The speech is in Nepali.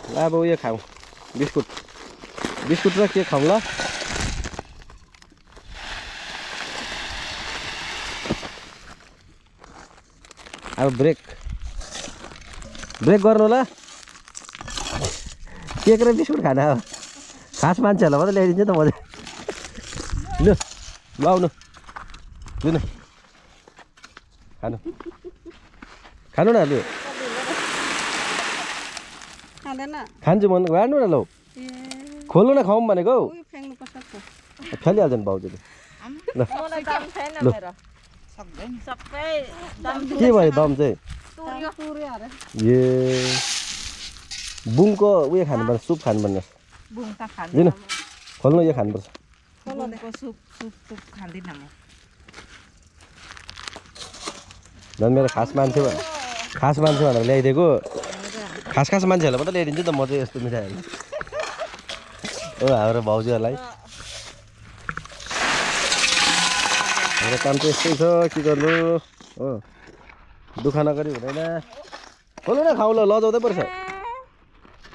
अब उयो खाऊ बिस्कुट बिस्कुट र के खाऊ ल अब ब्रेक गर्नु ल केक र बिस्कुट खाना हो खास मान्छेहरूलाई मात्रै ल्याइदिन्छ त मजा लु ल आउनु लु न खानु न लु खान्छु मन गाड्नु न लौ खोल्नु न खाउँ भनेको फ्यालिहाल्छ नि भाउजूले ल के भयो दम चाहिँ ए बुङको उयो खानुपर्छ सुप खानुपर्ने दिनु खोल्नु यो खानुपर्छ झन् मेरो खास मान्छे भनेर ल्याइदिएको खास मान्छेहरूलाई मात्रै ल्याइदिन्छु त म चाहिँ यस्तो मिठाईहरू हो हाम्रो भाउजूहरूलाई हाम्रो काम चाहिँ यस्तै छ के गर्नु हो दुःख नगरी हुँदैन खोल्नु न खाऊ ल लजाउँदै पर्छ